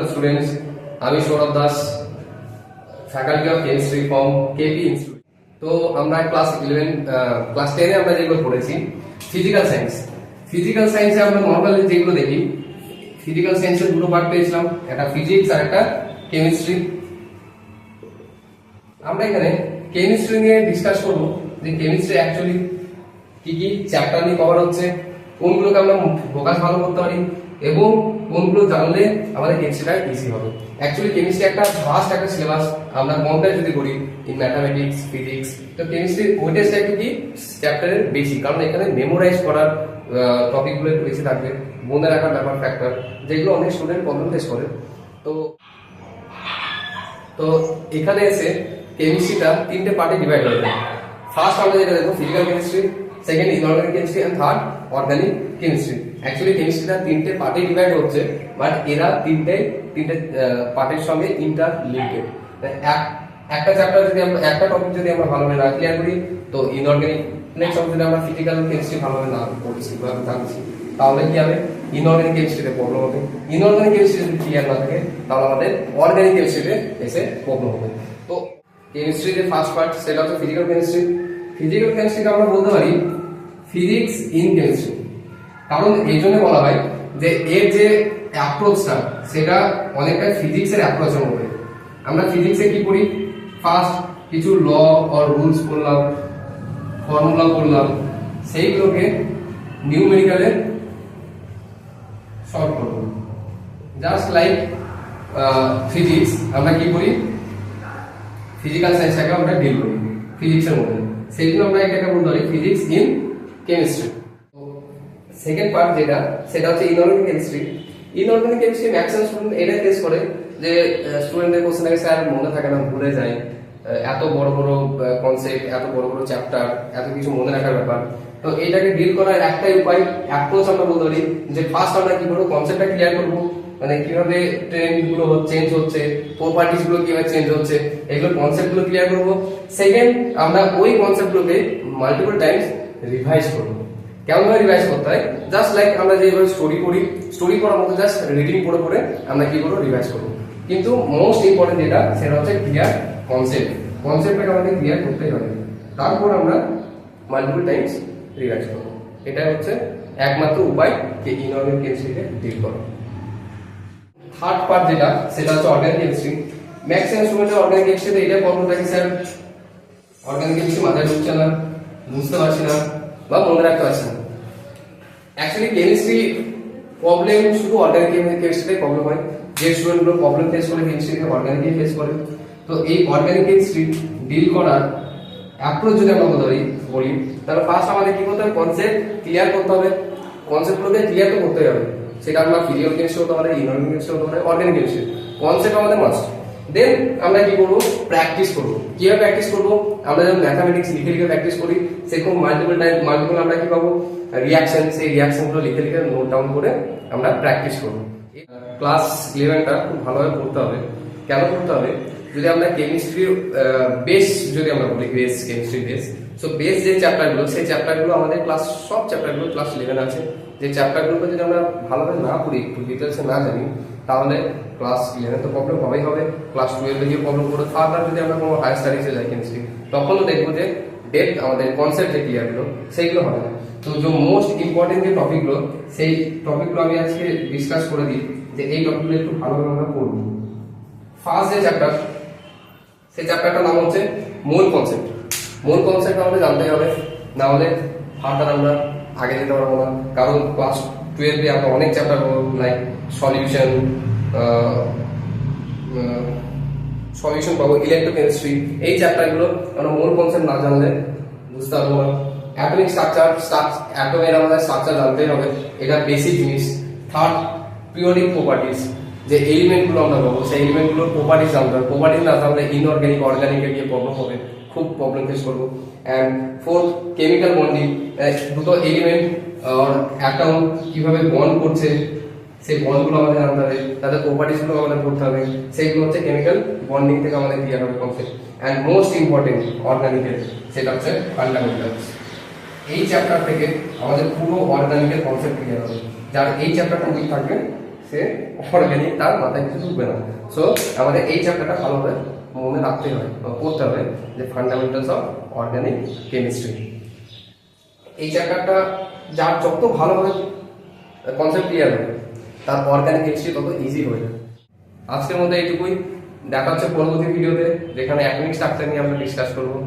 to students. আমি Sourav Das, faculty of chemistry from KP institute. তো আমরা ক্লাস 10 আমরা যেগুলো পড়েছি ফিজিক্যাল সায়েন্স। ফিজিক্যাল সায়েন্সে আমরা নর্মালি যেগুলো দেখি, ফিজিক্যাল সায়েন্সের দুটো পার্ট পেয়েছিলাম, একটা ফিজিক্স আর একটা কেমিস্ট্রি। আমরা এখানে কেমিস্ট্রি নিয়ে ডিসকাস করবো যে কেমিস্ট্রি অ্যাকচুয়ালি কি কি চ্যাপ্টার নিয়ে কভার হচ্ছে, কোনগুলোকে আমরা ফোকাস ভালো করতে পারি এবং কোনগুলো জানলে আমাদের কেমিস্ট্রিটা ইজি হবে। অ্যাকচুয়ালি কেমিস্ট্রি একটা ভাস্ট একটা সিলেবাস। আমরা কম্পেয়ার যদি করি ইন ম্যাথামেটিক্স, ফিজিক্স, তো কেমিস্ট্রি ওয়েটেজটা একটু কি চ্যাপ্টারের বেশি, কারণ এখানে মেমোরাইজ করার টপিকগুলো একটু বেশি থাকবে, মনে রাখার ব্যাপার ফ্যাক্টর, যেগুলো অনেক স্টুডেন্ট প্রবলেম ফেস করে। তো এখানে এসে কেমিস্ট্রিটা তিনটে পার্টে ডিভাইড হয়ে যায়। ফার্স্ট আমরা যেটা দেখবো physical chemistry, second inorganic chemistry and third organic chemistry. Actually কেমিস্ট্রিটা তিনটে পার্টে ডিভাইড হচ্ছে, বাট এরা তিনটে পার্টের সঙ্গে ইন্টারলিঙ্কেড। একটা চ্যাপ্টার যদি আমরা একটা টপিক যদি আমরা ভালোভাবে না ক্লিয়ার করি, তো ইনঅর্গানিক নেক্সট যদি আমরা ফিজিক্যাল কেমিস্ট্রি ভালোভাবে না পড়ছি বা জানছি, তাহলে কি হবে ইনঅর্গানিক কেমিস্ট্রিতে প্রবলেম হবে। ইনঅর্গানিক কেমিস্ট্রি যদি ক্লিয়ার না থাকে, তাহলে আমাদের অর্গানিক কেমিস্ট্রিতে এসে প্রবলেম হবে। তো কেমিস্ট্রির যে ফার্স্ট পার্ট সেটা হচ্ছে ফিজিক্যাল কেমিস্ট্রি। ফিজিক্যাল কেমিস্ট্রিকে আমরা বলতে পারি ফিজিক্স ইন কেমিস্ট্রি, কারণ এই জন্য বলা হয় যে এর যে অ্যাপ্রোচটা সেটা অনেকটা ফিজিক্সের অ্যাপ্রোচের মধ্যে। আমরা ফিজিক্সে কি করি, ফার্স্ট কিছু ল অর রুলস পড়লাম, ফর্মুলা পড়লাম, সেইগুলোকে নিউমেরিক্যালে সলভ করব। জাস্ট লাইক ফিজিক্স আমরা কি করি, ফিজিক্যাল সায়েন্সটাকে আমরা ডিল করি ফিজিক্সের মধ্যে, সেইগুলো আমরা এটাকে বলতে পারি physics in chemistry. Second part যেটা সেটা হচ্ছে inorganic chemistry. Inorganic chemistry maximum student এটা ফেস করে যে স্টুডেন্টদের কোশ্চেন আগে স্যার মনে থাকে না, ভুলে যায়, এত বড় বড় কনসেপ্ট, এত বড় বড় চ্যাপ্টার, এত কিছু মনে রাখার ব্যাপার। তো এটাকে ডিল করার একটাই উপায়, অ্যাপ্রোচ আমরা বলতে পারি যে ফার্স্ট আমরা কি করবো, কনসেপ্টটা ক্লিয়ার করবো, মানে কিভাবে ট্রেন্ড গুলো চেঞ্জ হচ্ছে, প্রপার্টিজ গুলো কিভাবে চেঞ্জ হচ্ছে, এগুলো কনসেপ্ট গুলো ক্লিয়ার করবো। সেকেন্ড, আমরা ওই কনসেপ্ট গুলোকে মাল্টিপল টাইমস রিভাইজ করবো। কেমন ভাবে রিভাইজ করতে হয়, জাস্ট লাইক আমরা যেভাবে স্টোরি পড়ি, স্টোরি পড়ার মতো জাস্ট রিডিং পড়ে পড়ে আমরা কি করবো, রিভাইজ করবো। কিন্তু মোস্ট ইম্পর্টেন্ট যেটা সেটা হচ্ছে ক্লিয়ার কনসেপ্ট। কনসেপ্টটাকে আমাদের ক্লিয়ার করতেই হবে, তারপর আমরা মাল্টিপল টাইমস রিভাইজ করবো। এটা হচ্ছে একমাত্র উপায় যে ইনঅর্গানিক কেমিস্ট্রিকে ডিল করা। থার্ড পার্ট যেটা সেটা হচ্ছে অর্গানিক কেমিস্ট্রি। ম্যাক্সিমাম স্টুডেন্টের অর্গানিক কেমিস্ট্রিতে এটা প্রবলেম থাকে, স্যার অর্গানিক কেমিস্ট্রি মাথায় ঢুকছে না, বুঝতে পারছি না বা মনে রাখতে পারছি না। অ্যাকচুয়ালি কেমিস্ট্রি প্রবলেম শুধু অর্গানিক কেমিস্ট্রিতে প্রবলেম হয়, যে স্টুডেন্টগুলো প্রবলেম ফেস করে কেমিস্ট্রিতে অর্গানিক ফেস করে। তো এই অর্গানিক কেমিস্ট্রি ডিল করার অ্যাপ্রোচ যদি আমরা বলি, তাহলে ফার্স্ট আমাদের কি করতে হবে, কনসেপ্ট ক্লিয়ার করতে হবে। কনসেপ্টগুলোকে ক্লিয়ার তো করতেই হবে, সেটা আমরা ফিজিক্যাল কেমিস্ট্রি হতে পারে, ইনঅর্গানিক কেমিস্ট্রি হতে পারে, অর্গানিক কেমিস্ট্রি। কনসেপ্ট আমাদের মাস্ট। দেন আমরা কি করবো, প্র্যাকটিস করবো। কিভাবে প্র্যাকটিস করবো, আমরা যেমন ম্যাথামেটিক্স লিখে লিখে প্র্যাকটিস করি, সেরকম মাল্টিপল আমরা কি পাবো, রিয়াকশন, সেই রিয়াকশনগুলো লিখে লিখে নোট ডাউন করে আমরা প্র্যাকটিস করবো। ক্লাস 11টা খুব ভালোভাবে পড়তে হবে। কেন পড়তে হবে, যদি আমরা কেমিস্ট্রির বেস যদি আমরা বলি, base chemistry base, so base যে চ্যাপ্টারগুলো, সেই চ্যাপ্টারগুলো আমাদের সব চ্যাপ্টারগুলো ক্লাস 11 আছে। যে চ্যাপ্টারগুলোকে যদি আমরা ভালোভাবে না পড়ি, একটু ডিটেলসে না জানি, তাহলে ক্লাস 11 তো প্রবলেম হবেই হবে, ক্লাস 12 গিয়ে প্রবলেম করে ফার্দার যদি আমরা কোনো হায়ার স্টাডিজে যাই কেমিস্ট্রি, তখনও দেখবো যে ডেপথ আমাদের কনসেপ্ট যে ক্লিয়ারগুলো সেইগুলো হবে না। তো যে মোস্ট ইম্পর্টেন্ট যে টপিকগুলো, সেই টপিকগুলো আমি আজকে ডিসকাস করে দিই, যে এই টপিকগুলো একটু ভালোভাবে আমরা পড়বো। ফার্স্ট যে চ্যাপ্টার, সেই চ্যাপ্টারটার নাম হচ্ছে মূল কনসেপ্ট। মূল কনসেপ্ট আমাদের জানতে হবে, না হলে ফার্দার আমরা আগে যেতে পারবো না। কারণ ক্লাস 12-এ আমরা অনেক চ্যাপ্টার লাইক সলিউশন পাবো, ইলেকট্রোকেমিস্ট্রি, এই চ্যাপ্টারগুলো আমরা মূল কনসেপ্ট না জানলে বুঝতে পারবো না। অ্যাটমিক স্ট্রাকচার, অ্যাটমের আমাদের স্ট্রাকচার জানতেই হবে, এটা বেসিক জিনিস। থার্ড, পিরিয়ডিক প্রপার্টিজ, যে এলিমেন্টগুলো আমরা পাবো, সেই এলিমেন্টগুলোর প্রপার্টিজ জানতে হবে। প্রপার্টিজ না জানলে ইনঅর্গানিক অর্গানিকে গিয়ে প্রবলেম হবে, খুব প্রবলেম ফেস করবো। অ্যান্ড ফোর্থ, কেমিক্যাল বন্ডিং, দুটো এলিমেন্ট অ্যাটম কিভাবে বন্ড করছে, সেই বন্ডগুলো আমাদের জানতে হবে, তাদের প্রপার্টিজগুলো আমাদের পড়তে হবে। সেইগুলো হচ্ছে কেমিক্যাল বন্ডিং থেকে আমাদের ক্লিয়ার হবে কনসেপ্ট। অ্যান্ড মোস্ট ইম্পর্টেন্ট অর্গানিকের, সেটা হচ্ছে ফান্ডামেন্টালস। এই চ্যাপ্টার থেকে আমাদের পুরো অর্গানিকের কনসেপ্ট ক্লিয়ার হবে। যার এই চ্যাপ্টারটা উইক থাকবে সে অর্গানিক, তার মাথায় কিছু ঢুকবে না। সো আমাদের এই চ্যাপ্টারটা ভালোভাবে মনে রাখতে হবে বা পড়তে হবে, যে ফান্ডামেন্টালস অফ অর্গানিক কেমিস্ট্রি। এই চ্যাপ্টারটা যার যত ভালোভাবে কনসেপ্ট ক্লিয়ার হবে, তার অর্গানিক কেমিস্ট্রি তত ইজি হয়ে যাবে। আজকের মধ্যে এইটুকুই, দেখা হচ্ছে পরবর্তী ভিডিওতে, যেখানে অ্যাটমিক স্ট্রাকচার নিয়ে আমরা ডিসকাস করবো।